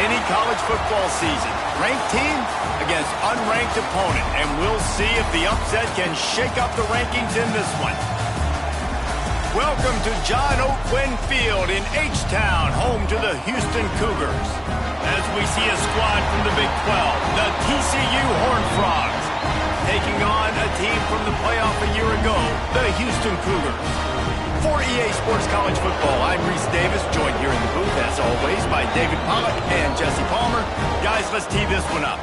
any college football season. Ranked team against unranked opponent, and we'll see if the upset can shake up the rankings in this one. Welcome to John O. Quinn Field in H-Town, home to the Houston Cougars. As we see a squad from the Big 12, the TCU Horned Frogs, taking on a team from the playoff a year ago, the Houston Cougars. For EA Sports College Football, I'm Reese Davis, joined here in the booth, as always, by David Pollack and Jesse Palmer. Guys, let's tee this one up.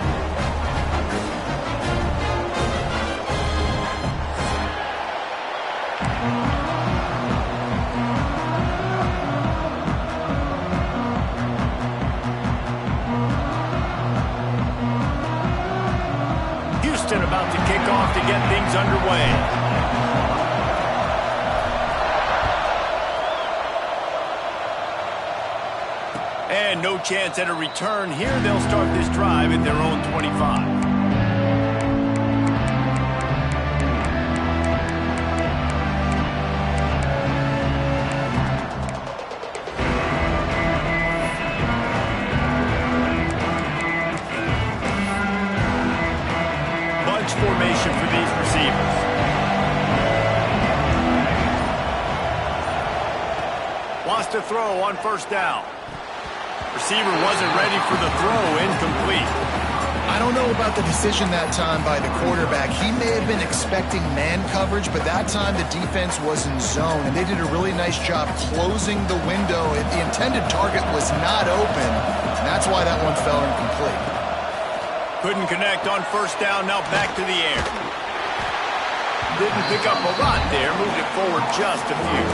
Houston about to kick off to get things underway. And no chance at a return here. They'll start this drive at their own 25. Bunch formation for these receivers. Wants to throw on first down. Receiver wasn't ready for the throw, incomplete. I don't know about the decision that time by the quarterback. He may have been expecting man coverage, but that time the defense was in zone, and they did a really nice job closing the window. The intended target was not open, and that's why that one fell incomplete. Couldn't connect on first down, now back to the air. Didn't pick up a lot there, moved it forward just a few.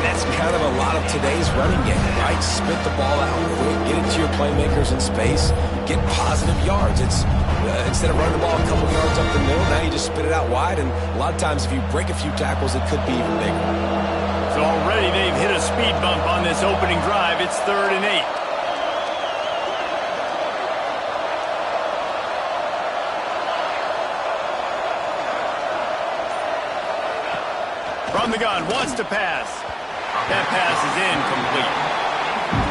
That's kind of a lot of today's running game, right? Spit the ball out quick, get it to your playmakers in space, get positive yards. It's instead of running the ball a couple yards up the middle, now you just spit it out wide, and a lot of times if you break a few tackles, it could be even bigger. So already they've hit a speed bump on this opening drive. It's 3rd and 8. From the gun, wants to pass. That pass is incomplete.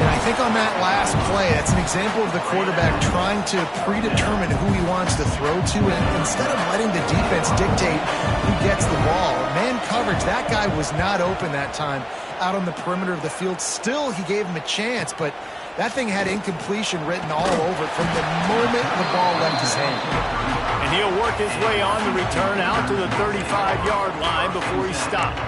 And I think on that last play, that's an example of the quarterback trying to predetermine who he wants to throw to, and instead of letting the defense dictate who gets the ball. Man coverage, that guy was not open that time out on the perimeter of the field. Still, he gave him a chance, but that thing had incompletion written all over it from the moment the ball left his hand. And he'll work his way on the return out to the 35-yard line before he stopped.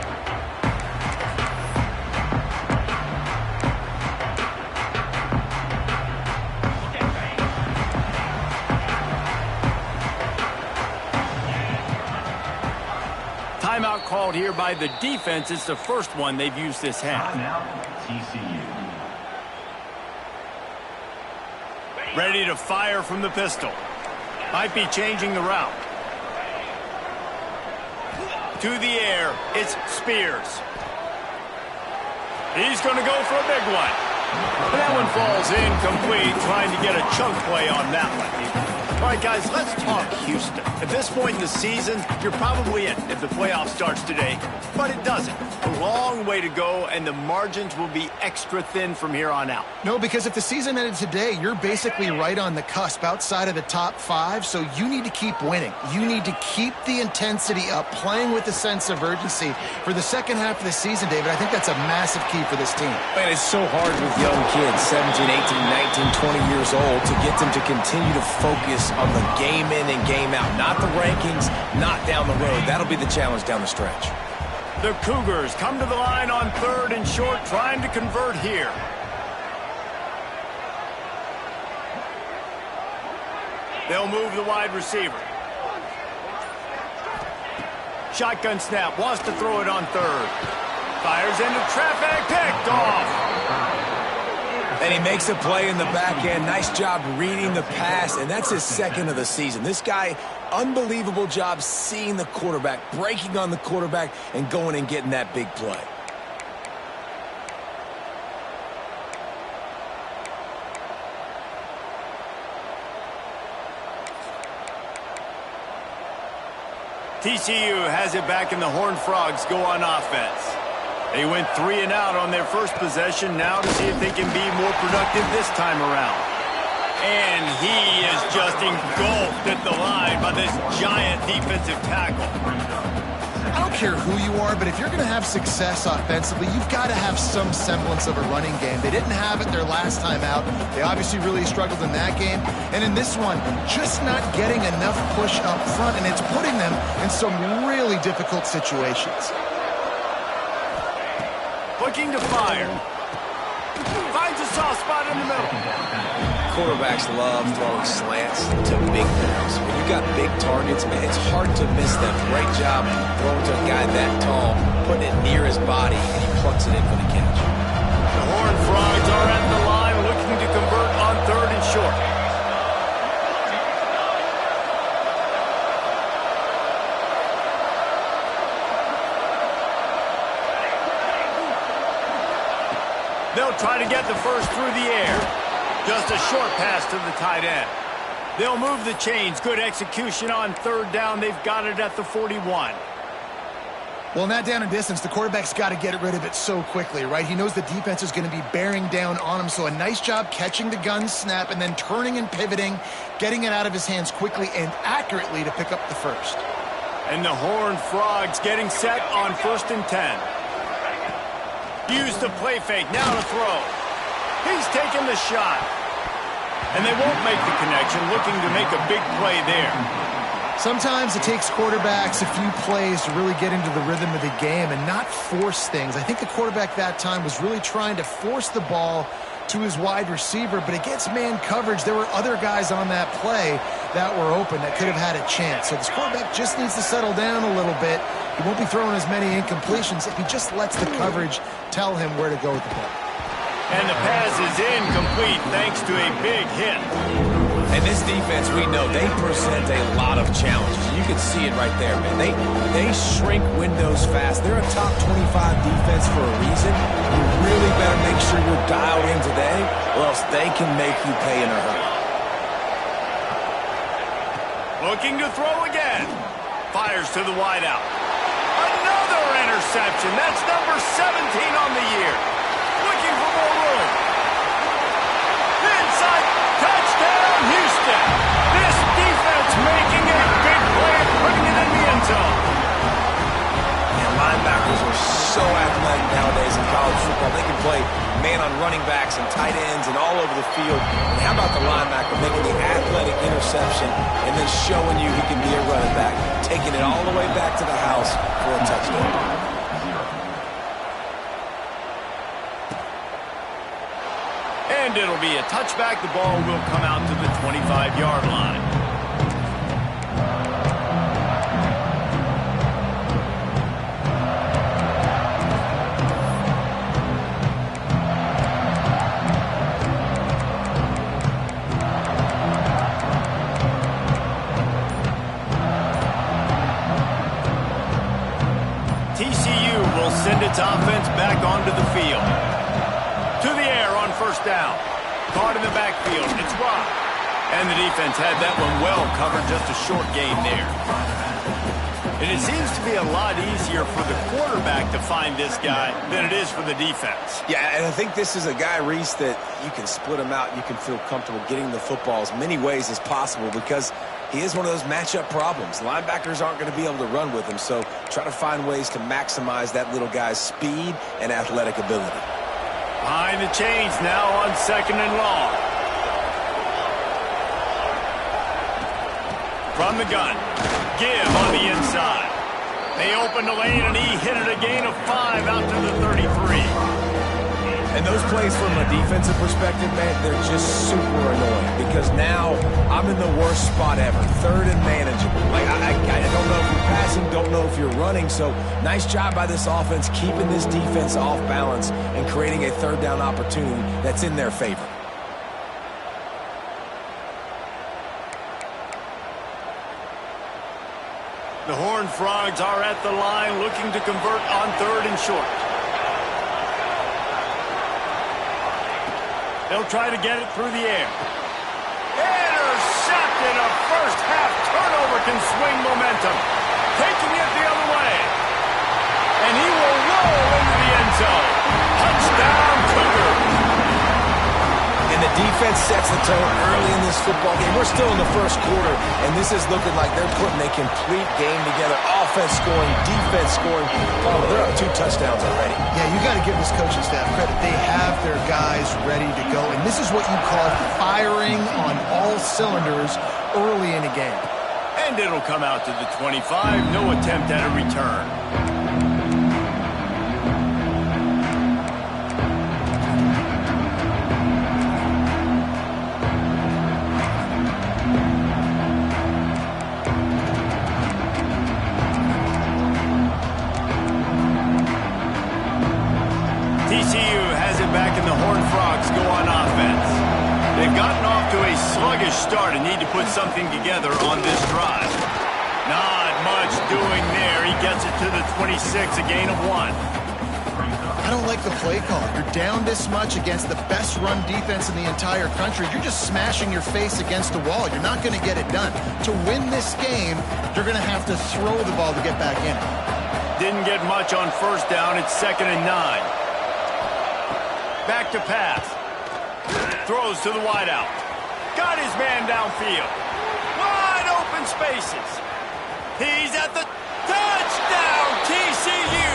Timeout called here by the defense. It's the first one they've used this half. TCU. Ready to fire from the pistol. Might be changing the route. To the air, it's Spears. He's going to go for a big one. And that one falls incomplete, trying to get a chunk play on that one. All right, guys, let's talk Houston. At this point in the season, you're probably in if the playoff starts today, but it doesn't. A long way to go, and the margins will be extra thin from here on out. No, because if the season ended today, you're basically right on the cusp outside of the top 5, so you need to keep winning. You need to keep the intensity up, playing with a sense of urgency. For the second half of the season, David, I think that's a massive key for this team. Man, it's so hard with young kids, 17, 18, 19, 20 years old, to get them to continue to focus on the game in and game out, not the rankings, not down the road. That'll be the challenge down the stretch. The Cougars come to the line on 3rd and short, trying to convert here. They'll move the wide receiver. Shotgun snap, wants to throw it on 3rd. Fires into traffic, picked off. And he makes a play in the back end. Nice job reading the pass, and that's his 2nd of the season. This guy, unbelievable job seeing the quarterback, breaking on the quarterback, and going and getting that big play. TCU has it back, and the Horned Frogs go on offense. They went 3 and out on their first possession. Now to see if they can be more productive this time around. And he is just engulfed at the line by this giant defensive tackle. I don't care who you are, but if you're going to have success offensively, you've got to have some semblance of a running game. They didn't have it their last time out. They obviously really struggled in that game. And in this one, just not getting enough push up front, and it's putting them in some really difficult situations. Looking to fire. Finds a soft spot in the middle. Quarterbacks love throwing slants to big guys. When you've got big targets, man, it's hard to miss them. Great job throwing to a guy that tall, putting it near his body, and he plucks it in for the catch. The Horned Frogs are at the line looking to convert on 3rd and short. They'll try to get the first through the air. Just a short pass to the tight end. They'll move the chains. Good execution on 3rd down. They've got it at the 41. Well, in that down and distance, the quarterback's got to get rid of it so quickly, right? He knows the defense is going to be bearing down on him, so a nice job catching the gun snap and then turning and pivoting, getting it out of his hands quickly and accurately to pick up the first. And the Horned Frogs getting set on 1st and 10. Use the play fake, now to throw. He's taking the shot. And they won't make the connection, looking to make a big play there. Sometimes it takes quarterbacks a few plays to really get into the rhythm of the game and not force things. I think the quarterback that time was really trying to force the ball to his wide receiver, but against man coverage, there were other guys on that play that were open that could have had a chance. So this quarterback just needs to settle down a little bit. He won't be throwing as many incompletions if he just lets the coverage tell him where to go with the ball. And the pass is incomplete thanks to a big hit. And this defense, we know, they present a lot of challenges. You can see it right there, man. They shrink windows fast. They're a top 25 defense for a reason. You really better make sure you're dialed in today, or else they can make you pay in a hurry. Looking to throw again. Fires to the wideout. Another interception. That's number 17 on the year. Looking for more room. Inside. Touchdown, Houston. This defense making a big play and putting it in the end zone. And linebackers are so athletic nowadays in college football. They can play man on running backs and tight ends and all over the field. And how about the linebacker making the athletic interception and then showing you he can be a running back, taking it all the way back to the house for a touchdown. And it'll be a touchback. The ball will come out to the 25-yard line. TCU will send its offense back onto the field. To the air on 1st down. Caught in the backfield. It's Rock. And the defense had that one well covered. Just a short gain there. And it seems to be a lot easier for the quarterback to find this guy than it is for the defense. Yeah, and I think this is a guy, Reese, that you can split him out. You can feel comfortable getting the football as many ways as possible because he is one of those matchup problems. Linebackers aren't going to be able to run with him, so try to find ways to maximize that little guy's speed and athletic ability. Behind the chains now on 2nd and long. From the gun. Give on the inside. They opened the lane and he hit it a gain of 5 out to the 33. And those plays from a defensive perspective, man, they're just super annoying because now I'm in the worst spot ever. 3rd and manageable. Like, I don't know if you're passing, don't know if you're running. So nice job by this offense keeping this defense off balance and creating a 3rd down opportunity that's in their favor. The Horned Frogs are at the line looking to convert on 3rd and short. They'll try to get it through the air. Intercepted. A first-half turnover can swing momentum. Taking it the other way. And he will roll into the end Defense sets the tone early in this football game. We're still in the first quarter, and this is looking like they're putting a complete game together. Offense scoring, defense scoring. Oh, they're up 2 touchdowns already. Yeah, you got to give this coaching staff credit. They have their guys ready to go, and this is what you call firing on all cylinders early in a game. And it'll come out to the 25. No attempt at a return. TCU has it back, and the Horned Frogs go on offense. They've gotten off to a sluggish start and need to put something together on this drive. Not much doing there. He gets it to the 26, a gain of 1. I don't like the play call. You're down this much against the best run defense in the entire country. You're just smashing your face against the wall. You're not going to get it done. To win this game, you're going to have to throw the ball to get back in it. Didn't get much on first down. It's 2nd and 9. Back to pass. Throws to the wideout. Got his man downfield. Wide open spaces. He's at the touchdown, TCU.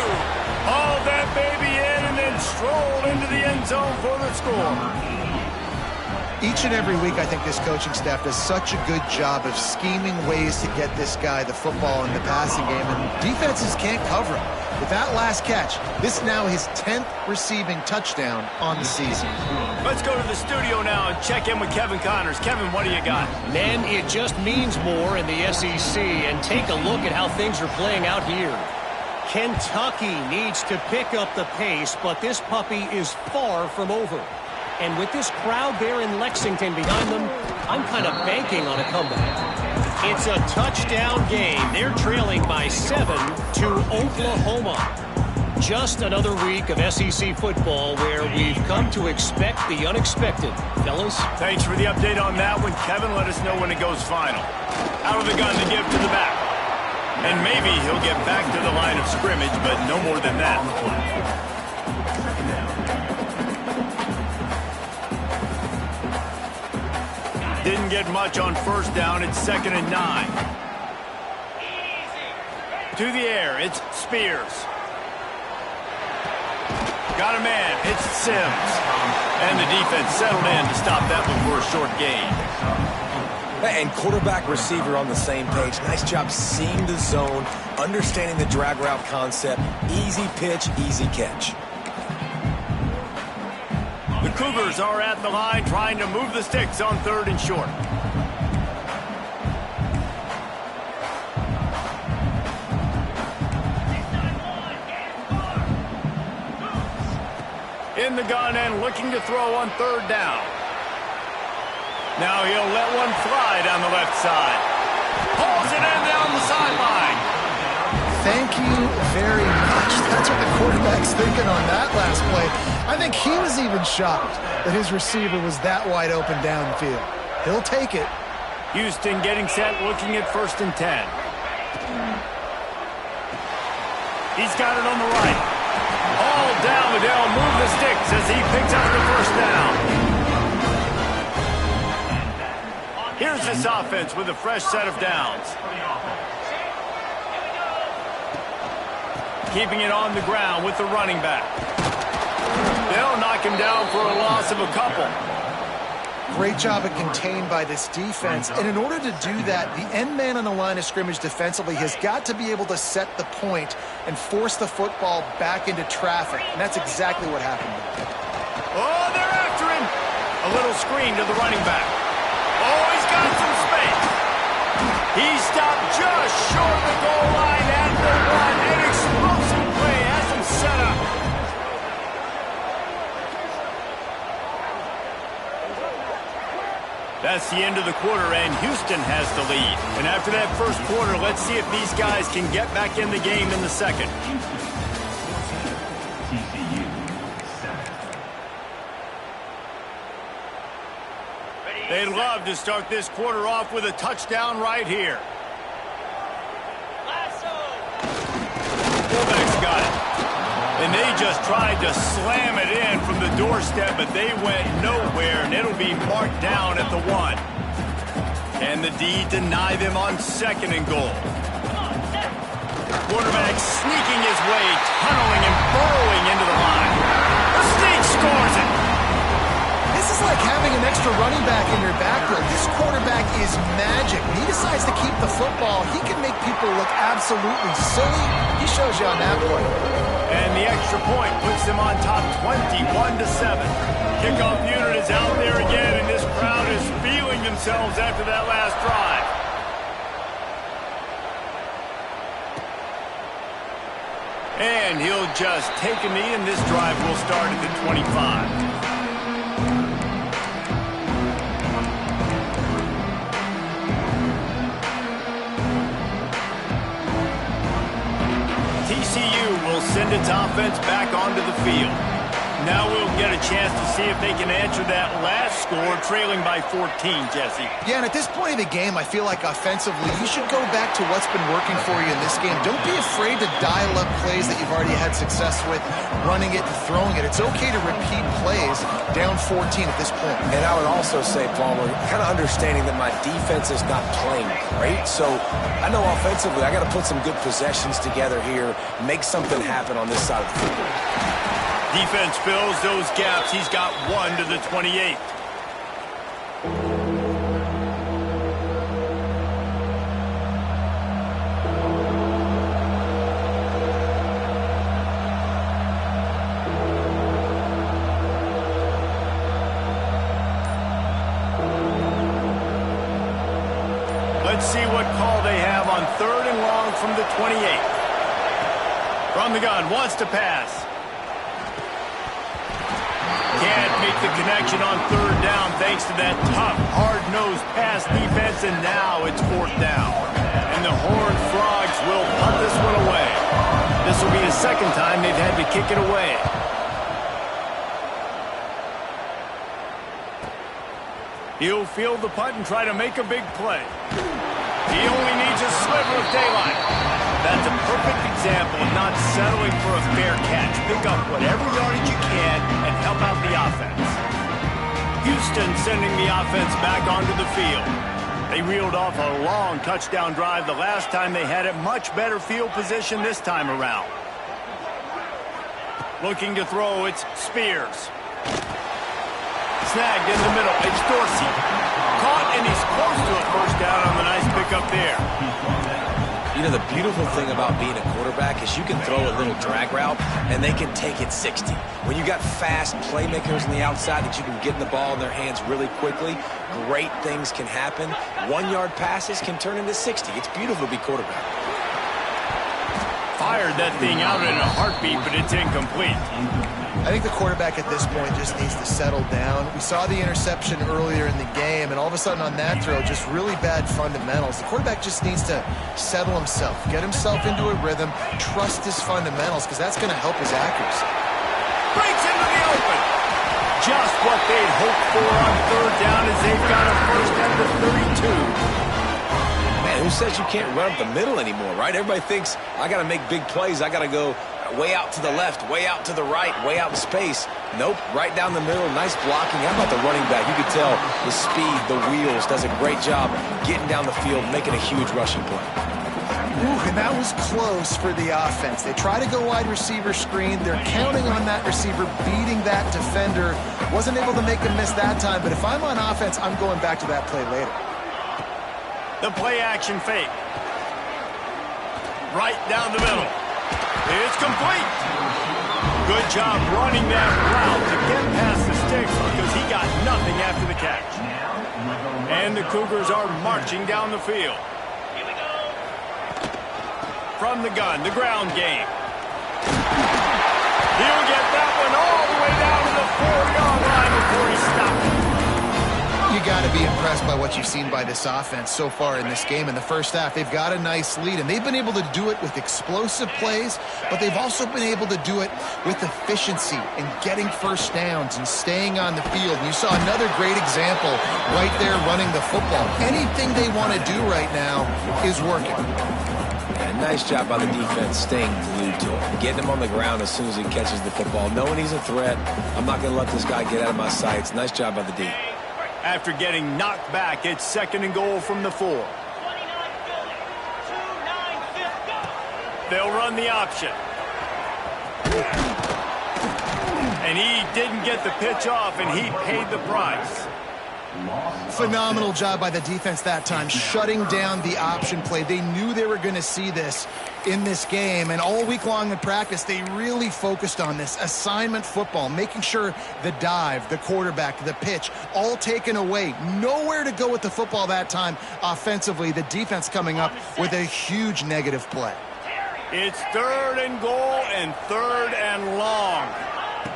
Haul that baby in and then stroll into the end zone for the score. Each and every week, I think this coaching staff does such a good job of scheming ways to get this guy the football in the passing game, and defenses can't cover him. With that last catch, this is now his 10th receiving touchdown on the season. Let's go to the studio now and check in with Kevin Connors. Kevin, what do you got? Man, it just means more in the SEC, and take a look at how things are playing out here. Kentucky needs to pick up the pace, but this puppy is far from over. And with this crowd there in Lexington behind them, I'm kind of banking on a comeback. It's a touchdown game. They're trailing by 7 to Oklahoma. Just another week of SEC football where we've come to expect the unexpected. Fellas? Thanks for the update on that one, Kevin. Let us know when it goes final. Out of the gun to give to the back. And maybe he'll get back to the line of scrimmage, but no more than that. Didn't get much on first down. It's 2nd and 9. To the air, it's Spears. Got a man, it's Sims. And the defense settled in to stop that one for a short gain. And quarterback receiver on the same page. Nice job seeing the zone, understanding the drag route concept. Easy pitch, easy catch. The Cougars are at the line trying to move the sticks on 3rd and short. In the gun and looking to throw on 3rd down. Now he'll let one fly down the left side. Pulls it in down the sideline. Thank you very much. That's what the quarterback's thinking on that last play. I think he was even shocked that his receiver was that wide open downfield. He'll take it. Houston getting set, looking at 1st and 10. He's got it on the right. All down the Dell, move the sticks as he picks up the 1st down. Here's this offense with a fresh set of downs. Keeping it on the ground with the running back. They'll knock him down for a loss of a couple. Great job of contained by this defense. And in order to do that, the end man on the line of scrimmage defensively has got to be able to set the point and force the football back into traffic. And that's exactly what happened. Oh, they're after him. A little screen to the running back. Oh, he's got some space. He stopped just short of the goal line at the 1. An explosive play has him set up. That's the end of the quarter, and Houston has the lead. And after that first quarter, let's see if these guys can get back in the game in the second. They'd love to start this quarter off with a touchdown right here. Fullback's got it. And they just tried to slam it in from the doorstep, but they went nowhere, and it'll be marked down at the 1. Can the D deny them on 2nd and goal? Quarterback sneaking his way, tunneling and burrowing into the line. The sneak scores it. This is like having an extra running back in your backfield. This quarterback is magic. When he decides to keep the football, he can make people look absolutely silly. He shows you on that play. And the extra point puts them on top 21-7. Kickoff unit is out there again, and this crowd is feeling themselves after that last drive. And he'll just take a knee, and this drive will start at the 25. TCU will send its offense back onto the field. Now we'll get a chance to see if they can answer that last score, trailing by 14, Jesse. Yeah, and at this point of the game, I feel like offensively, you should go back to what's been working for you in this game. Don't be afraid to dial up plays that you've already had success with, running it and throwing it. It's okay to repeat plays down 14 at this point. And I would also say, Palmer, kind of understanding that my defense is not playing great. So I know offensively, I got to put some good possessions together here, make something happen on this side of the football. Defense fills those gaps. He's got 1 to the 28. Let's see what call they have on 3rd and long from the 28. From the gun, wants to pass. Can't make the connection on 3rd down thanks to that tough, hard-nosed pass defense, and now it's 4th down. And the Horned Frogs will punt this one away. This will be the 2nd time they've had to kick it away. He'll field the punt and try to make a big play. He only needs a sliver of daylight. That's a perfect example of not settling for a fair catch. Pick up whatever yardage you can and help out the offense. Houston sending the offense back onto the field. They reeled off a long touchdown drive the last time they had it. Much better field position this time around. Looking to throw, it's Spears. Snagged in the middle, it's Dorsey. Caught, and he's close to a 1st down on the nice pickup there. You know, the beautiful thing about being a quarterback is you can throw a little drag route, and they can take it 60. When you got fast playmakers on the outside that you can get the ball in their hands really quickly, great things can happen. 1-yard passes can turn into 60. It's beautiful to be quarterback. Fired that thing out in a heartbeat, but it's incomplete. I think the quarterback at this point just needs to settle down. We saw the interception earlier in the game, and all of a sudden on that throw, just really bad fundamentals. The quarterback just needs to settle himself, get himself into a rhythm, trust his fundamentals, because that's going to help his accuracy. Breaks into the open. Just what they'd hoped for on 3rd down as they've got a 1st at the 32. Man, who says you can't run up the middle anymore, right? Everybody thinks, I got to make big plays. I got to go way out to the left, way out to the right, way out in space. Nope, right down the middle, nice blocking. How about the running back? You could tell the speed, the wheels, does a great job getting down the field, making a huge rushing play. Ooh, and that was close for the offense. They try to go wide receiver screen. They're counting on that receiver beating that defender. Wasn't able to make a miss that time, but if I'm on offense, I'm going back to that play later. The play action fake. Right down the middle. It's complete. Good job running that route to get past the sticks because he got nothing after the catch. And the Cougars are marching down the field. From the gun, the ground game. He'll get that one all the way down to the 4-yard line before he stops. You got to be impressed by what you've seen by this offense so far in this game. In the first half, they've got a nice lead, and they've been able to do it with explosive plays, but they've also been able to do it with efficiency and getting 1st downs and staying on the field. And you saw another great example right there running the football. Anything they want to do right now is working. And Nice job by the defense staying glued to him, getting him on the ground as soon as he catches the football, knowing he's a threat. I'm not going to let this guy get out of my sights. Nice job by the D. After getting knocked back, it's 2nd and goal from the 4. They'll run the option. And he didn't get the pitch off, and he paid the price. Phenomenal job by the defense that time, shutting down the option play. They knew they were going to see this in this game, and all week long in practice, they really focused on this assignment football, making sure the dive, the quarterback, the pitch, all taken away. Nowhere to go with the football that time offensively. The defense coming up with a huge negative play. It's 3rd and goal and 3rd and long.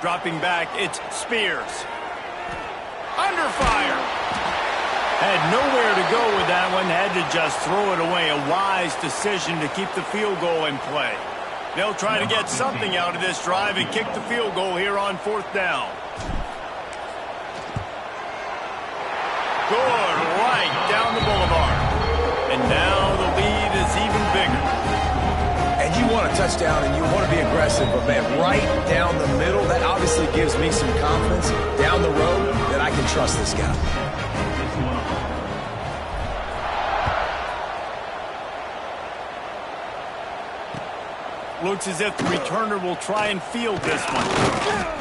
Dropping back, it's Spears. Under fire. Had nowhere to go with that one. Had to just throw it away. A wise decision to keep the field goal in play. They'll try to get something out of this drive and kick the field goal here on 4th down. Good, right down the boulevard. And now the lead is even bigger. And you want a touchdown and you want to be aggressive, but man, right down the middle, that obviously gives me some confidence down the road that I can trust this guy. Looks as if the returner will try and field this one.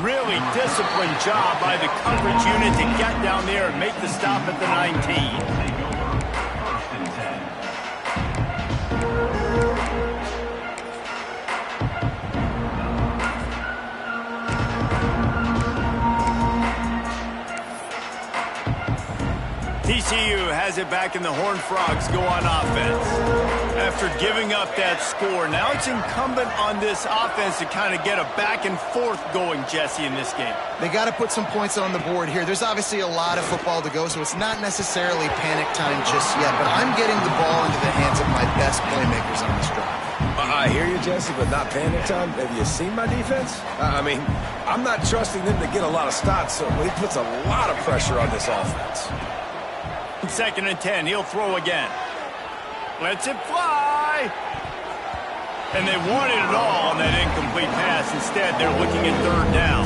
Really disciplined job by the coverage unit to get down there and make the stop at the 19. TCU has it back, and the Horned Frogs go on offense. After giving up that score, now it's incumbent on this offense to kind of get a back and forth going, Jesse, in this game. They got to put some points on the board here. There's obviously a lot of football to go, so it's not necessarily panic time just yet, but I'm getting the ball into the hands of my best playmakers on this drive. I hear you, Jesse, but not panic time. Have you seen my defense? I mean, I'm not trusting them to get a lot of stops, so he puts a lot of pressure on this offense. 2nd and 10, he'll throw again. Lets it fly. And they wanted it all on that incomplete pass. Instead, they're looking at 3rd down.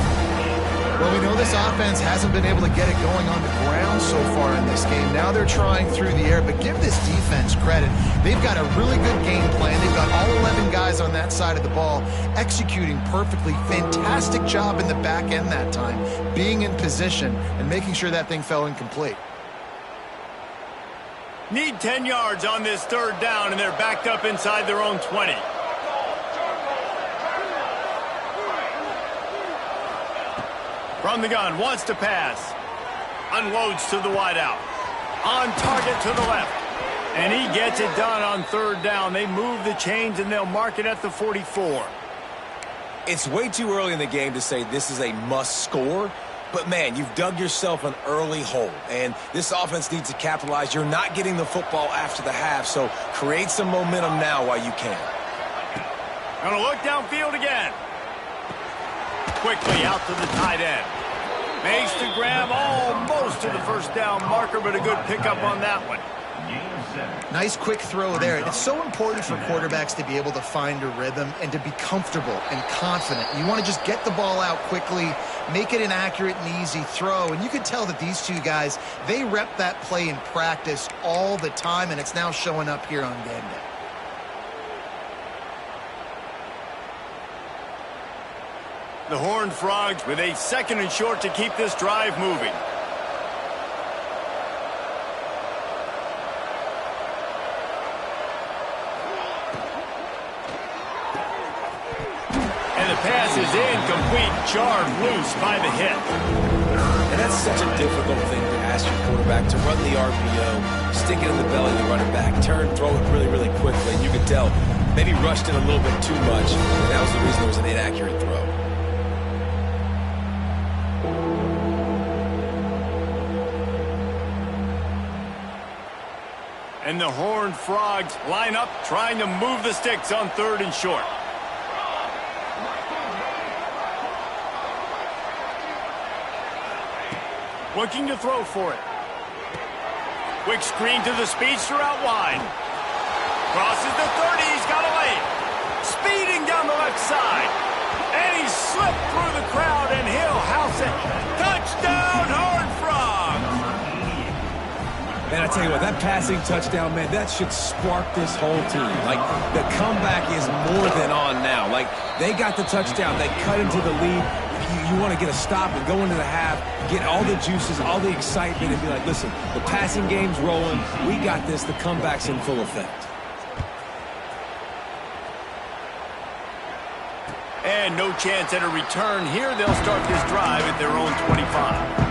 Well, we know this offense hasn't been able to get it going on the ground so far in this game. Now they're trying through the air, but give this defense credit. They've got a really good game plan. They've got all 11 guys on that side of the ball executing perfectly. Fantastic job in the back end that time, being in position and making sure that thing fell incomplete. Need 10 yards on this 3rd down, and they're backed up inside their own 20. From the gun, wants to pass. Unloads to the wideout. On target to the left. And he gets it done on 3rd down. They move the chains, and they'll mark it at the 44. It's way too early in the game to say this is a must score. But, man, you've dug yourself an early hole, and this offense needs to capitalize. You're not getting the football after the half, so create some momentum now while you can. Gonna look downfield again. Quickly out to the tight end. Makes the grab almost to the 1st down marker, but a good pickup on that one. Nice quick throw there. It's so important for quarterbacks to be able to find a rhythm and to be comfortable and confident. You want to just get the ball out quickly, make it an accurate and easy throw. And you can tell that these two guys, they rep that play in practice all the time, and it's now showing up here on game day. The Horned Frogs with a 2nd and short to keep this drive moving. Pass is incomplete, jarred loose by the hit. And that's such a difficult thing to ask your quarterback, to run the RPO, stick it in the belly of the running back, turn, throw it really, really quickly. And you could tell maybe rushed it a little bit too much, and that was the reason it was an inaccurate throw. And the Horned Frogs line up, trying to move the sticks on 3rd and short. Looking to throw for it. Quick screen to the speedster out wide. Crosses the 30, he's got a lane. left side. And he slipped through the crowd, and he'll house it. Touchdown, Horned Frogs! Man, I tell you what, that passing touchdown, man, that should spark this whole team. Like, the comeback is more than on now. Like, they got the touchdown. They cut into the lead. You want to get a stop and go into the half, get all the juices, all the excitement, and be like, listen, the passing game's rolling. We got this. The comeback's in full effect. And no chance at a return here. They'll start this drive at their own 25.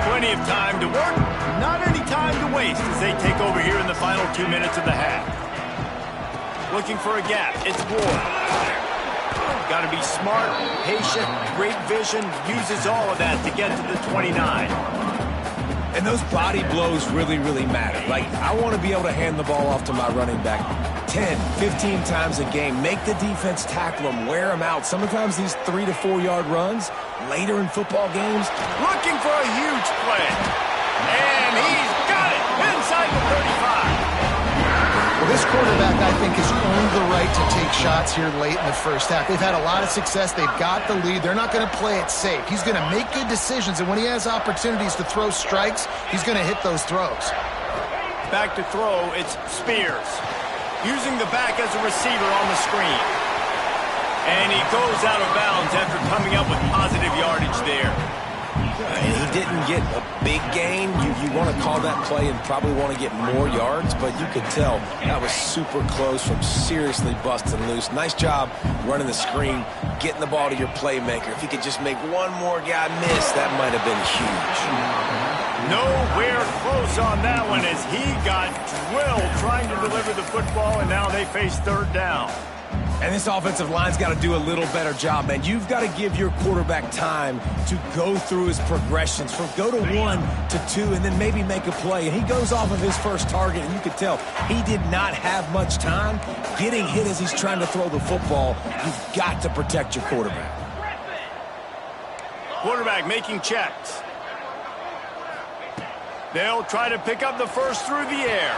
Plenty of time to work, not any time to waste as they take over here in the final 2 minutes of the half. Looking for a gap, it's Ward. Got to be smart, patient, great vision, uses all of that to get to the 29. And those body blows really, really matter. Like, I want to be able to hand the ball off to my running back 10, 15 times a game. Make the defense tackle them, wear them out. Sometimes these 3 to 4 yard runs later in football games. Looking for a huge play. And he's got it inside the 35. Well, this quarterback, I think, has earned the right to take shots here late in the first half. They've had a lot of success. They've got the lead. They're not going to play it safe. He's going to make good decisions, and when he has opportunities to throw strikes, he's going to hit those throws. Back to throw, it's Spears. Using the back as a receiver on the screen. And he goes out of bounds after coming up with positive yardage there. And he didn't get a big gain. You want to call that play and probably want to get more yards, but you could tell that was super close from seriously busting loose. Nice job running the screen, getting the ball to your playmaker. If he could just make one more guy miss, that might have been huge. Nowhere close on that one as he got drilled trying to deliver the football, and now they face third down. And this offensive line's got to do a little better job, man. You've got to give your quarterback time to go through his progressions from go to 1 to 2 and then maybe make a play. And he goes off of his first target, and you can tell he did not have much time getting hit as he's trying to throw the football. You've got to protect your quarterback. Quarterback making checks. They'll try to pick up the first through the air.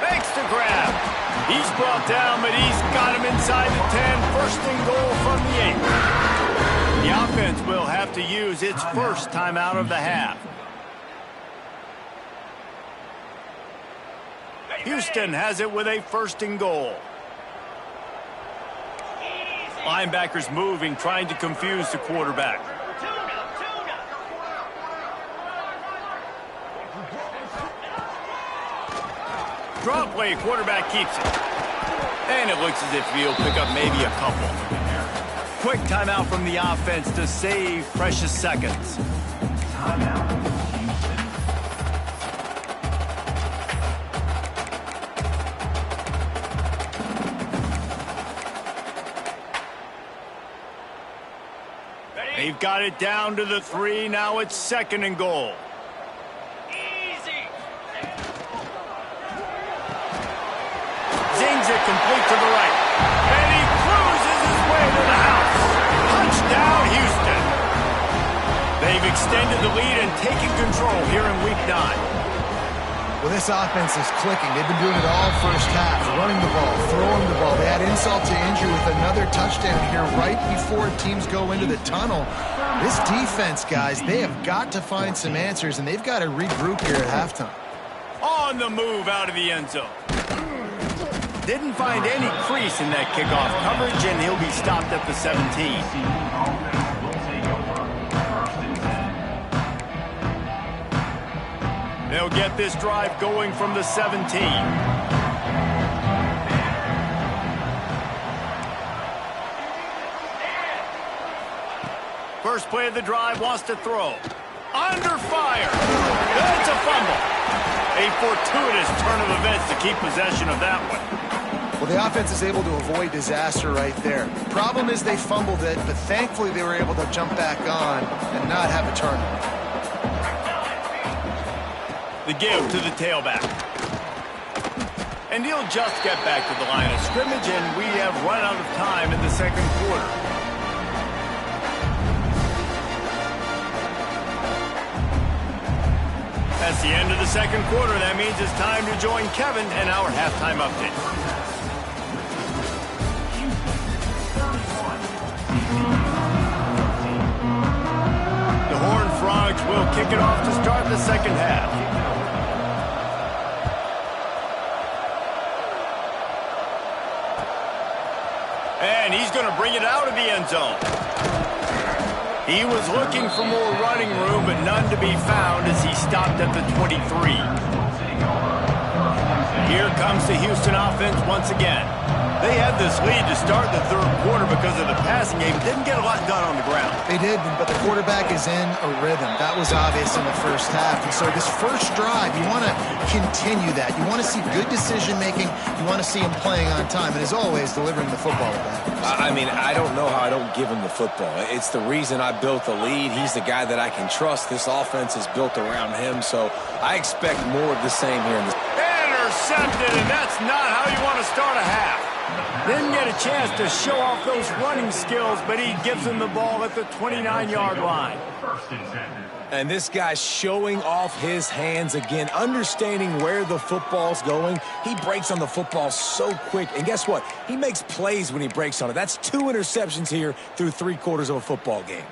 Thanks to grab. He's brought down, but he's got him inside the 10. First and goal from the 8. The offense will have to use its first timeout of the half. Houston has it with a first and goal. Linebackers moving, trying to confuse the quarterback. Draw play, quarterback keeps it. And it looks as if he'll pick up maybe a couple. Quick timeout from the offense to save precious seconds. Timeout. They've got it down to the 3. Now it's second and goal. Zings it complete to the right. And he cruises his way to the house. Touchdown, Houston. They've extended the lead and taken control here in Week 9. Well, this offense is clicking. They've been doing it all first half, running the ball, throwing the ball. They had insult to injury with another touchdown here right before teams go into the tunnel. This defense, guys, they have got to find some answers, and they've got to regroup here at halftime. On the move out of the end zone. Didn't find any crease in that kickoff coverage, and he'll be stopped at the 17. They'll get this drive going from the 17. First play of the drive, wants to throw. Under fire. That's a fumble. A fortuitous turn of events to keep possession of that one. Well, the offense is able to avoid disaster right there. Problem is they fumbled it, but thankfully they were able to jump back on and not have a turnover. The give to the tailback. And he'll just get back to the line of scrimmage, and we have run out of time in the second quarter. That's the end of the second quarter. That means it's time to join Kevin and our halftime update. The Horned Frogs will kick it off to start the second half. And he's going to bring it out of the end zone. He was looking for more running room, but none to be found as he stopped at the 23. Here comes the Houston offense once again. They had this lead to start the third quarter because of the passing game. Didn't get a lot done on the ground. They did, but the quarterback is in a rhythm. That was obvious in the first half. And so this first drive, you want to continue that. You want to see good decision-making. You want to see him playing on time. And as always, delivering the football back. I mean, I don't know how I don't give him the football. It's the reason I built the lead. He's the guy that I can trust. This offense is built around him. So I expect more of the same here in this. Intercepted, and that's not how you want to start a half. Didn't get a chance to show off those running skills, but he gives him the ball at the 29-yard line. And this guy's showing off his hands again, understanding where the football's going. He breaks on the football so quick. And guess what? He makes plays when he breaks on it. That's 2 interceptions here through 3 quarters of a football game.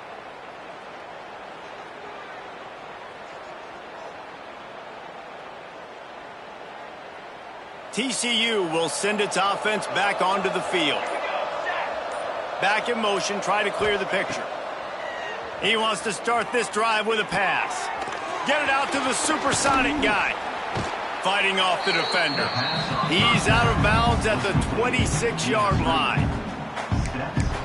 TCU will send its offense back onto the field. Back in motion, try to clear the picture. He wants to start this drive with a pass. Get it out to the supersonic guy. Fighting off the defender. He's out of bounds at the 26-yard line.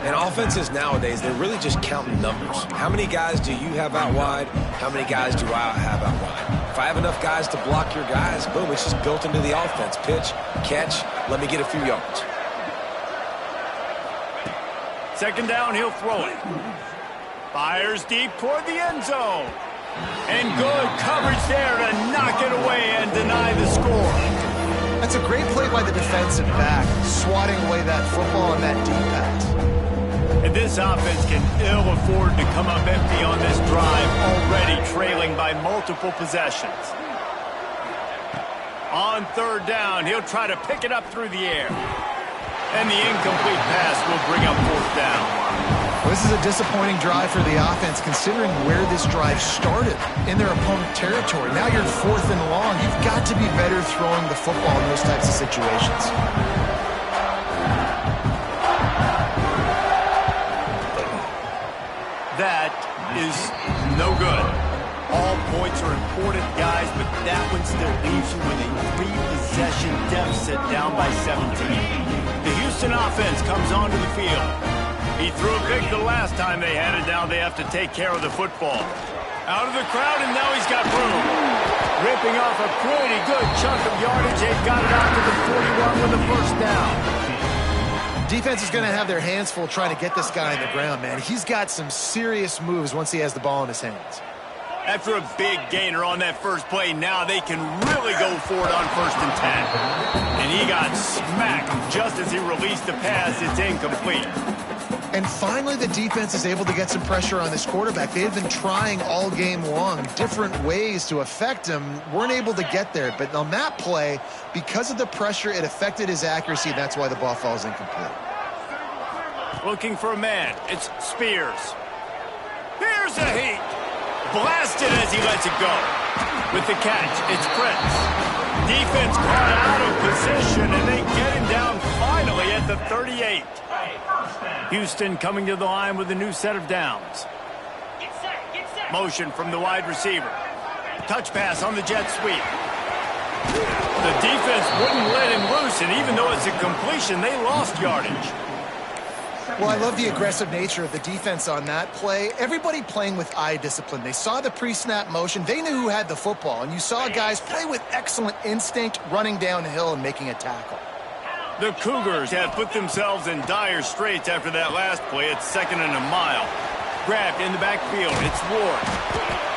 And offenses nowadays, they're really just counting numbers. How many guys do you have out wide? How many guys do I have out wide? If I have enough guys to block your guys, boom, it's just built into the offense. Pitch, catch, let me get a few yards. Second down, he'll throw it. Fires deep toward the end zone. And good coverage there to knock it away and deny the score. That's a great play by the defensive back, swatting away that football and that deep pass. And this offense can ill afford to come up empty on this drive, already trailing by multiple possessions. On third down, he'll try to pick it up through the air. And the incomplete pass will bring up fourth down. Well, this is a disappointing drive for the offense, considering where this drive started, in their opponent territory. Now you're 4th and long. You've got to be better throwing the football in those types of situations. That is no good. All points are important, guys, but that one still leaves you with a 3-possession deficit down by 17. The Houston offense comes onto the field. He threw a pick the last time they had it. Now they have to take care of the football. Out of the crowd, and now he's got room. Ripping off a pretty good chunk of yardage. They've got it out to the 41 with a first down. Defense is going to have their hands full trying to get this guy on the ground, man. He's got some serious moves once he has the ball in his hands. After a big gainer on that first play, now they can really go for it on 1st and 10. And he got smacked just as he released the pass. It's incomplete. And finally, the defense is able to get some pressure on this quarterback. They had been trying all game long different ways to affect him. Weren't able to get there. But on that play, because of the pressure, it affected his accuracy. And that's why the ball falls incomplete. Looking for a man. It's Spears. Here's a heat. Blasted as he lets it go. With the catch, it's Prince. Defense caught out of position, and they get him down finally at the 38. Houston coming to the line with a new set of downs. Motion from the wide receiver. Touch pass on the jet sweep. The defense wouldn't let him loose, and even though it's a completion, they lost yardage. Well, I love the aggressive nature of the defense on that play. Everybody playing with eye discipline. They saw the pre-snap motion. They knew who had the football, and you saw guys play with excellent instinct, running downhill and making a tackle. The Cougars have put themselves in dire straits after that last play. It's 2nd and a mile. Grabbed in the backfield. It's Ward.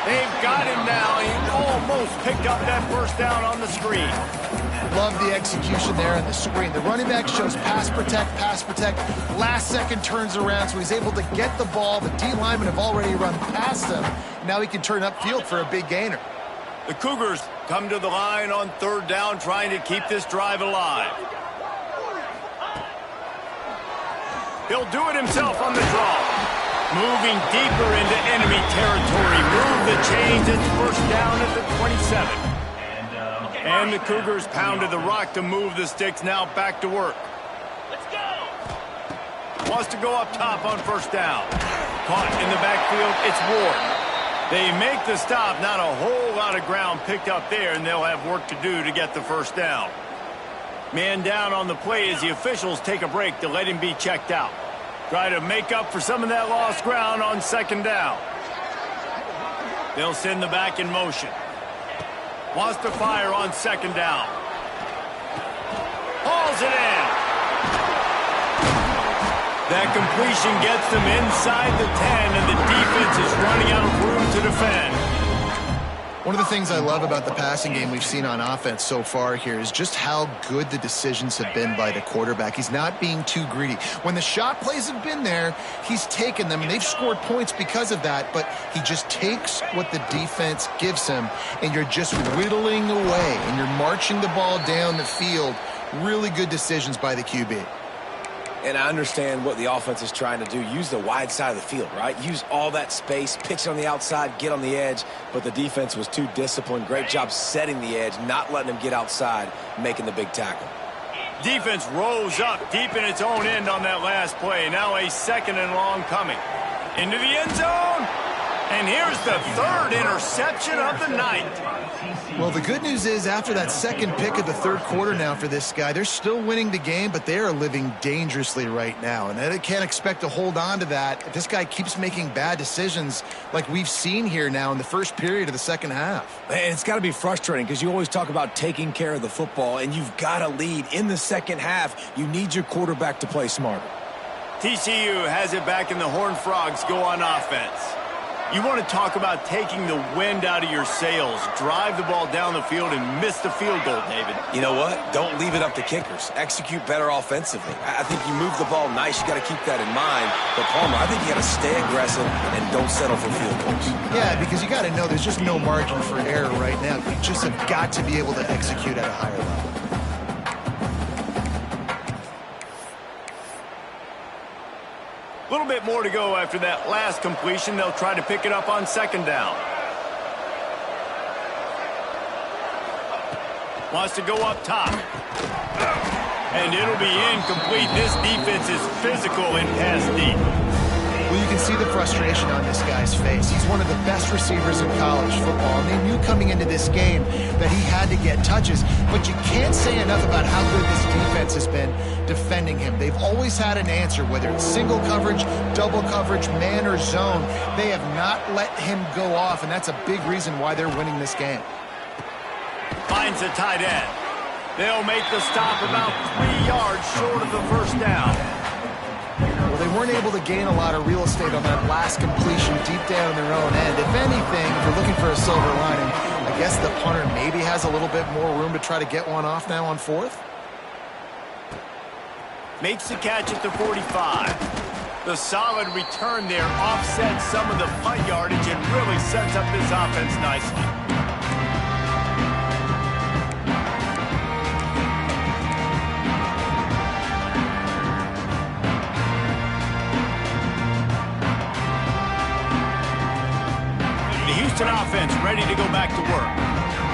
They've got him now. He almost picked up that first down on the screen. Love the execution there on the screen. The running back shows pass protect, pass protect. Last second turns around, so he's able to get the ball. The D linemen have already run past him. Now he can turn upfield for a big gainer. The Cougars come to the line on third down, trying to keep this drive alive. He'll do it himself on the draw. Moving deeper into enemy territory. Move the chains. It's first down at the 27. And the Cougars pounded the rock to move the sticks. Now back to work. Let's go. Wants to go up top on first down. Caught in the backfield. It's Ward. They make the stop. Not a whole lot of ground picked up there, and they'll have work to do to get the first down. Man down on the play as the officials take a break to let him be checked out. Try to make up for some of that lost ground on second down. They'll send the back in motion. Wants to fire on second down. Hauls it in. That completion gets them inside the 10, and the defense is running out of room to defend. One of the things I love about the passing game we've seen on offense so far here is just how good the decisions have been by the quarterback. He's not being too greedy. When the shot plays have been there, he's taken them, and they've scored points because of that, but he just takes what the defense gives him, and you're just whittling away, and you're marching the ball down the field. Really good decisions by the QB. And I understand what the offense is trying to do. Use the wide side of the field, right? Use all that space, pitch on the outside, get on the edge. But the defense was too disciplined. Great job setting the edge, not letting them get outside, making the big tackle. Defense rose up deep in its own end on that last play. Now a second and long coming. Into the end zone. And here's the third interception of the night. Well, the good news is after that second pick of the third quarter now for this guy, they're still winning the game, but they are living dangerously right now. And they can't expect to hold on to that if this guy keeps making bad decisions like we've seen here now in the first period of the second half. And it's got to be frustrating because you always talk about taking care of the football, and you've got to lead in the second half. You need your quarterback to play smarter. TCU has it back, and the Horned Frogs go on offense. You want to talk about taking the wind out of your sails. Drive the ball down the field and miss the field goal, David. You know what? Don't leave it up to kickers. Execute better offensively. I think you move the ball nice. You got to keep that in mind. But, Palmer, I think you got to stay aggressive and don't settle for field goals. Yeah, because you got to know there's just no margin for error right now. You just have got to be able to execute at a higher level. A little bit more to go after that last completion. They'll try to pick it up on second down. Wants to go up top. And it'll be incomplete. This defense is physical and pass deep. Well, you can see the frustration on this guy's face. He's one of the best receivers in college football, and they knew coming into this game that he had to get touches, but you can't say enough about how good this defense has been defending him. They've always had an answer, whether it's single coverage, double coverage, man or zone. They have not let him go off, and that's a big reason why they're winning this game. Finds a tight end. They'll make the stop about 3 yards short of the first down. Well, they weren't able to gain a lot of real estate on that last completion deep down in their own end. If anything, if you're looking for a silver lining, I guess the punter maybe has a little bit more room to try to get one off now on fourth. Makes the catch at the 45. The solid return there offsets some of the punt yardage and really sets up this offense nicely. Offense ready to go back to work.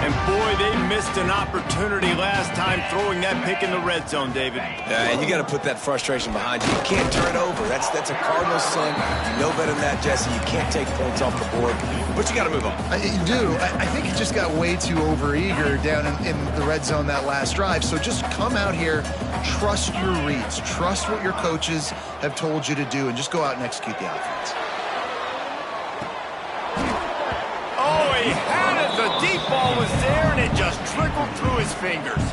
And boy, they missed an opportunity last time throwing that pick in the red zone, David. And you got to put that frustration behind you. You can't turn it over. That's a Cardinals sin. You know better than that, Jesse. You can't take points off the board, but you got to move on. You do. I think he just got way too overeager down in the red zone that last drive. So just come out here, trust your reads, trust what your coaches have told you to do, and just go out and execute the offense. He had it. The deep ball was there, and it just trickled through his fingers.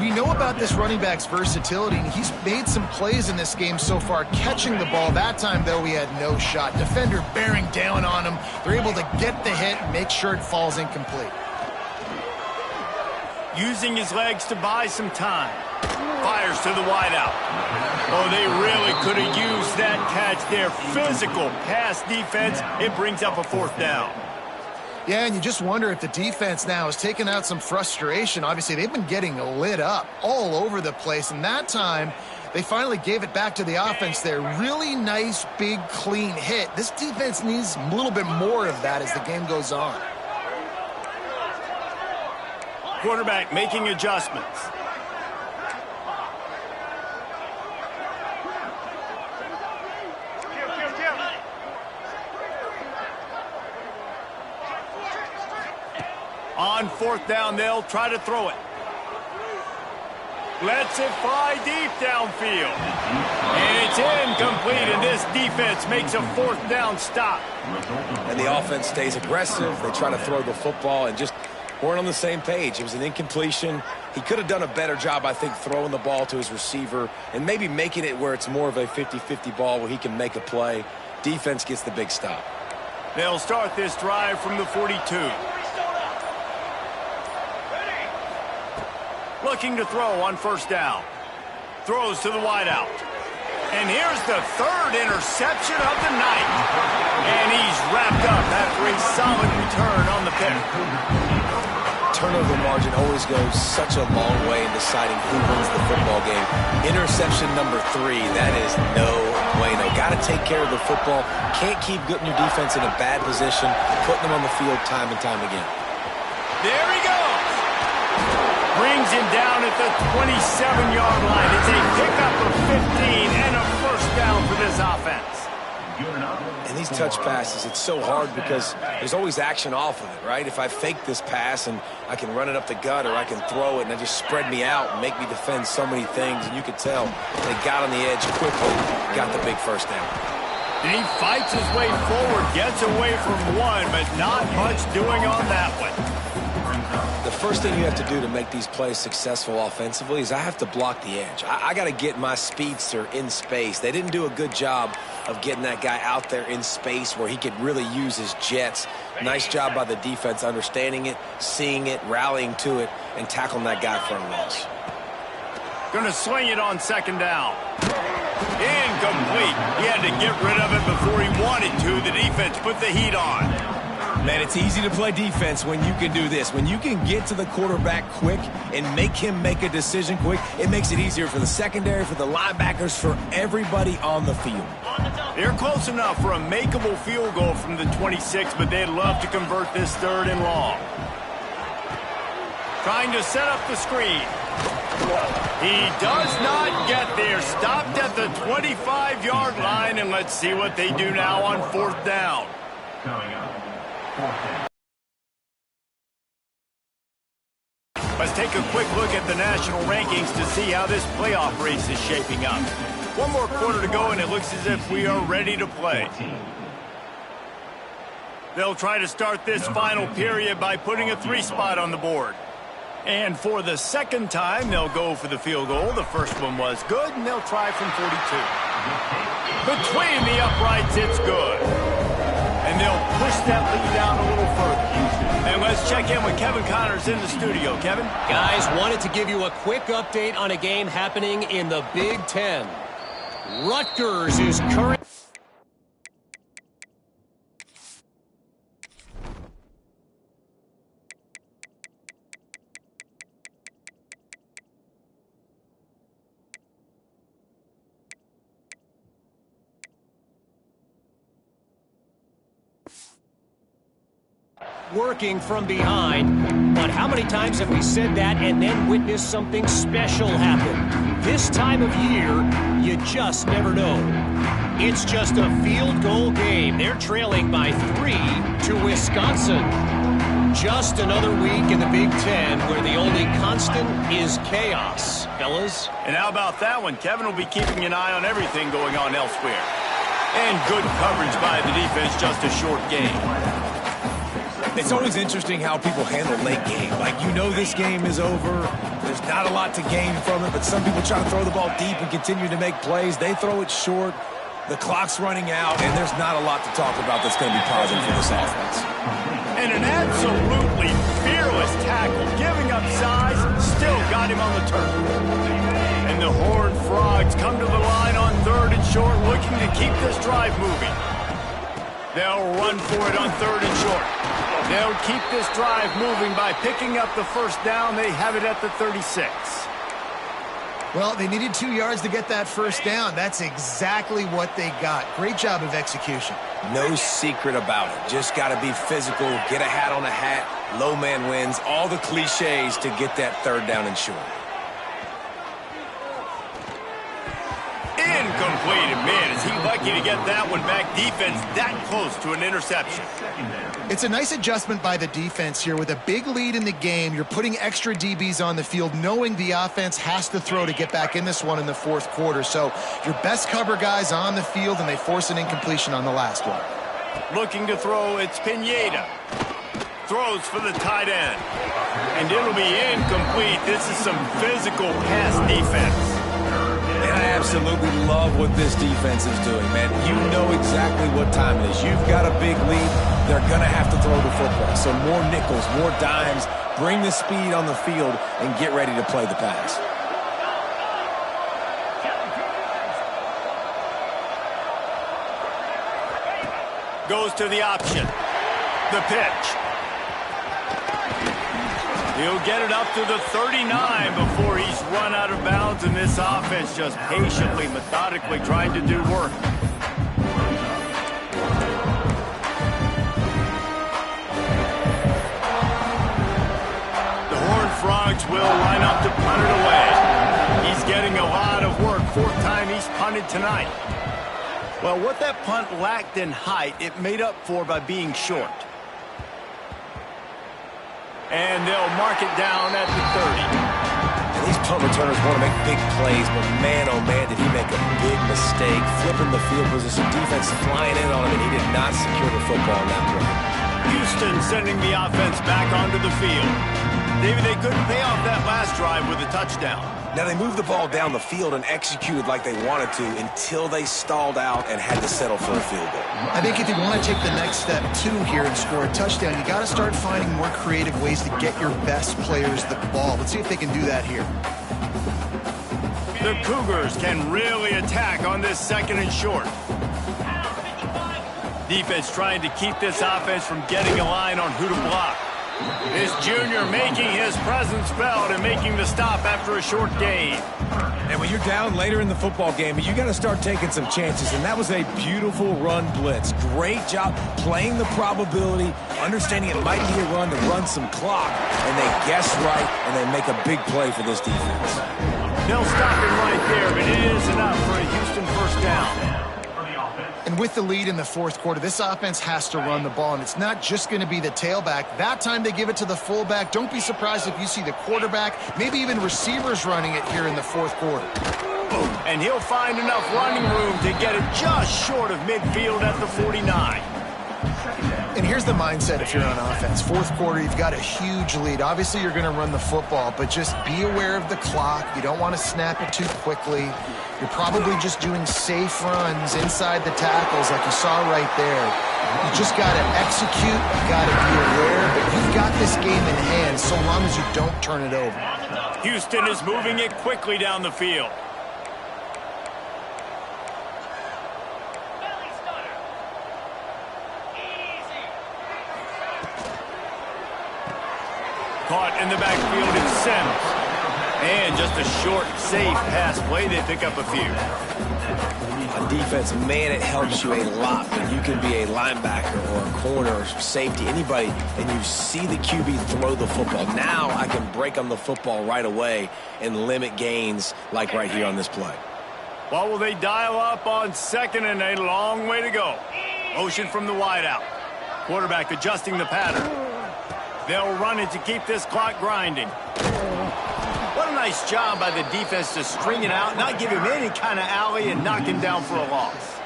We know about this running back's versatility, and he's made some plays in this game so far, catching the ball. That time, though, he had no shot. Defender bearing down on him. They're able to get the hit and make sure it falls incomplete. Using his legs to buy some time. Fires to the wideout. Oh, they really could have used that catch there. Physical pass defense. It brings up a fourth down. Yeah, and you just wonder if the defense now has taken out some frustration. Obviously, they've been getting lit up all over the place, and that time they finally gave it back to the offense there. Really nice, big, clean hit. This defense needs a little bit more of that as the game goes on. Quarterback making adjustments. On fourth down, they'll try to throw it. Lets it fly deep downfield. And it's incomplete, and this defense makes a fourth down stop. And the offense stays aggressive. They try to throw the football and just weren't on the same page. It was an incompletion. He could have done a better job, I think, throwing the ball to his receiver and maybe making it where it's more of a 50-50 ball where he can make a play. Defense gets the big stop. They'll start this drive from the 42. Looking to throw on first down. Throws to the wideout. And here's the third interception of the night. And he's wrapped up after a solid return on the pick. Turnover margin always goes such a long way in deciding who wins the football game. Interception number 3, that is no bueno. Got to take care of the football. Can't keep putting your defense in a bad position, putting them on the field time and time again. There he goes. Brings him down at the 27-yard line. It's a pickup of 15 and a first down for this offense. And these touch passes, it's so hard because there's always action off of it, right? If I fake this pass and I can run it up the gut or I can throw it and I just spread me out and make me defend so many things, and you could tell they got on the edge quickly, got the big first down. And he fights his way forward, gets away from one, but not much doing on that one. The first thing you have to do to make these plays successful offensively is I have to block the edge. I got to get my speedster in space. They didn't do a good job of getting that guy out there in space where he could really use his jets. Nice job by the defense understanding it, seeing it, rallying to it, and tackling that guy for a loss. Going to swing it on second down. Incomplete. He had to get rid of it before he wanted to. The defense put the heat on. Man, it's easy to play defense when you can do this. When you can get to the quarterback quick and make him make a decision quick, it makes it easier for the secondary, for the linebackers, for everybody on the field. They're close enough for a makeable field goal from the 26, but they'd love to convert this third and long. Trying to set up the screen. He does not get there. Stopped at the 25-yard line, and let's see what they do now on fourth down. Let's take a quick look at the national rankings to see how this playoff race is shaping up. One more quarter to go, and it looks as if we are ready to play. They'll try to start this final period by putting a 3 spot on the board. And for the second time, they'll go for the field goal. The first one was good, and they'll try from 42. Between the uprights, it's good. And they'll push that lead down a little further. And let's check in with Kevin Connors in the studio. Kevin? Guys, wanted to give you a quick update on a game happening in the Big Ten. Rutgers is current. Working from behind, but how many times have we said that and then witnessed something special happen? This time of year, you just never know. It's just a field goal game. They're trailing by 3 to Wisconsin. Just another week in the Big Ten where the only constant is chaos, fellas. And how about that one? Kevin will be keeping an eye on everything going on elsewhere. And good coverage by the defense, just a short game. It's always interesting how people handle late game. Like, you know this game is over. There's not a lot to gain from it, but some people try to throw the ball deep and continue to make plays. They throw it short. The clock's running out, and there's not a lot to talk about that's going to be positive for this offense. And an absolutely fearless tackle, giving up size, still got him on the turf. And the Horned Frogs come to the line on third and short, looking to keep this drive moving. They'll run for it on third and short. They'll keep this drive moving by picking up the first down. They have it at the 36. Well, they needed 2 yards to get that first down. That's exactly what they got. Great job of execution. No secret about it. Just got to be physical, get a hat on a hat, low man wins, all the cliches to get that third down and short. Incomplete. And man, is he lucky to get that one back. Defense that close to an interception. It's a nice adjustment by the defense here. With a big lead in the game, you're putting extra DBs on the field, knowing the offense has to throw to get back in this one in the fourth quarter. So your best cover guys on the field, and they force an incompletion on the last one. Looking to throw, it's Pineda. Throws for the tight end. And it'll be incomplete. This is some physical pass defense. And I absolutely love what this defense is doing, man. You know exactly what time it is. You've got a big lead. They're going to have to throw the football. So more nickels, more dimes, bring the speed on the field, and get ready to play the pass. Goes to the option. The pitch. He'll get it up to the 39 before he's run out of bounds, and this offense just patiently, methodically trying to do work. The Horned Frogs will line up to punt it away. He's getting a lot of work. Fourth time he's punted tonight. Well, what that punt lacked in height, it made up for by being short. And they'll mark it down at the 30. And these punt returners want to make big plays, but man, oh man, did he make a big mistake. Flipping the field position, defense flying in on him, and he did not secure the football on that play. Houston sending the offense back onto the field. Maybe they couldn't pay off that last drive with a touchdown. Now, they moved the ball down the field and executed like they wanted to until they stalled out and had to settle for a field goal. I think if you want to take the next step, too, here and score a touchdown, you got to start finding more creative ways to get your best players the ball. Let's see if they can do that here. The Cougars can really attack on this second and short. Defense trying to keep this offense from getting a line on who to block. This junior making his presence felt and making the stop after a short gain. And when you're down later in the football game, you got to start taking some chances, and that was a beautiful run blitz. Great job playing the probability, understanding it might be a run to run some clock, and they guess right, and they make a big play for this defense. They'll stop him right there, but it is enough for a Houston first down. And with the lead in the fourth quarter, this offense has to run the ball, and it's not just going to be the tailback. That time they give it to the fullback. Don't be surprised if you see the quarterback, maybe even receivers running it here in the fourth quarter. And he'll find enough running room to get it just short of midfield at the 49. And here's the mindset if you're on offense. Fourth quarter, you've got a huge lead. Obviously, you're going to run the football, but just be aware of the clock. You don't want to snap it too quickly. You're probably just doing safe runs inside the tackles like you saw right there. You just got to execute. You got to be aware. But you've got this game in hand so long as you don't turn it over. Houston is moving it quickly down the field. Caught in the backfield, it's Sims. And just a short, safe pass play. They pick up a few. On defense, man, it helps you a lot when you can be a linebacker or a corner or safety, anybody, and you see the QB throw the football. Now I can break on the football right away and limit gains like right here on this play. What will they dial up on second and a long way to go? Motion from the wideout. Quarterback adjusting the pattern. They'll run it to keep this clock grinding. What a nice job by the defense to string it out, not give him any kind of alley, and knock him down for a loss.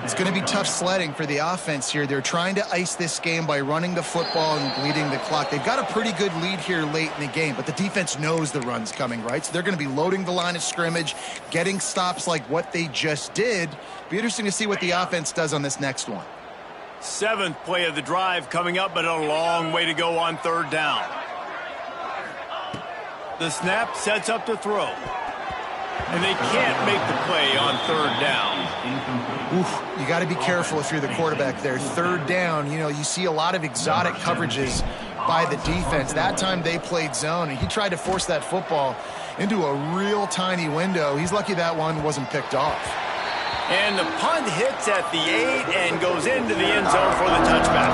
It's going to be tough sledding for the offense here. They're trying to ice this game by running the football and bleeding the clock. They've got a pretty good lead here late in the game, but the defense knows the run's coming, right? So they're going to be loading the line of scrimmage, getting stops like what they just did. Be interesting to see what the offense does on this next one. Seventh play of the drive coming up, but a long way to go on third down. The snap sets up to throw. And they can't make the play on third down. Oof, you got to be careful if you're the quarterback there. Third down, you know, you see a lot of exotic coverages by the defense. That time they played zone, and he tried to force that football into a real tiny window. He's lucky that one wasn't picked off. And the punt hits at the 8 and goes into the end zone for the touchback.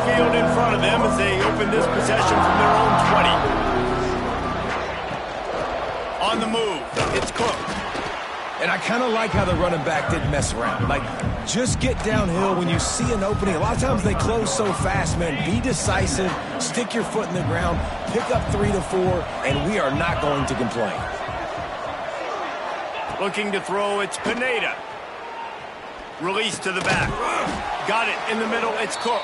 Field in front of them as they open this possession from their own 20. On the move, it's Cook. And I kind of like how the running back didn't mess around. Like, just get downhill when you see an opening. A lot of times they close so fast, man. Be decisive, stick your foot in the ground, pick up 3 to 4, and we are not going to complain. Looking to throw, it's Pineda. Release to the back. Got it in the middle, it's Cook.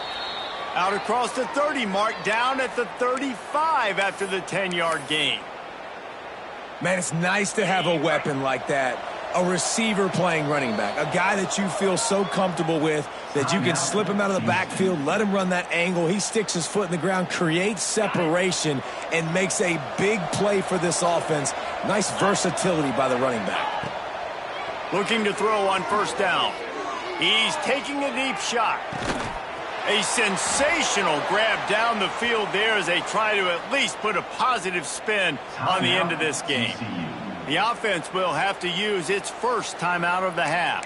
Out across the 30 mark, down at the 35 after the 10-yard gain. Man, it's nice to have a weapon like that. A receiver playing running back. A guy that you feel so comfortable with that you can slip him out of the backfield, let him run that angle. He sticks his foot in the ground, creates separation, and makes a big play for this offense. Nice versatility by the running back. Looking to throw on first down. He's taking a deep shot. A sensational grab down the field there as they try to at least put a positive spin on the end of this game. The offense will have to use its first timeout of the half.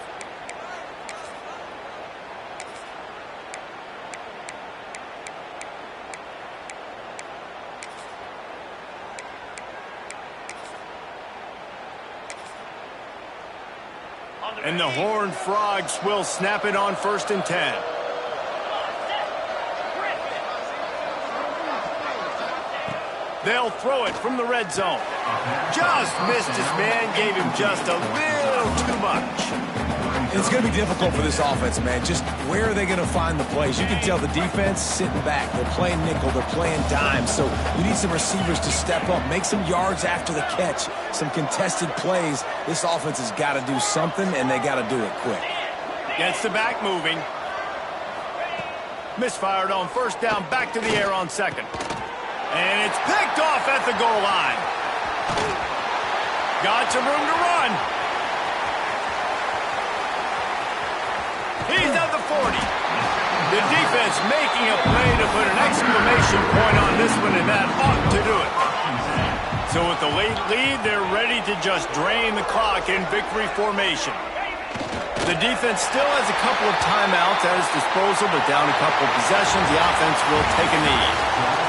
And the Horned Frogs will snap it on 1st and 10. They'll throw it from the red zone. Just missed his man, gave him just a little too much. It's going to be difficult for this offense, man. Just where are they going to find the plays? You can tell the defense sitting back. They're playing nickel. They're playing dime. So you need some receivers to step up, make some yards after the catch, some contested plays. This offense has got to do something, and they got to do it quick. Gets the back moving. Misfired on first down, back to the air on second. And it's picked off at the goal line. Got some room to run. He's at the 40. The defense making a play to put an exclamation point on this one, and that ought to do it. So with the late lead, they're ready to just drain the clock in victory formation. The defense still has a couple of timeouts at its disposal, but down a couple of possessions, the offense will take a knee.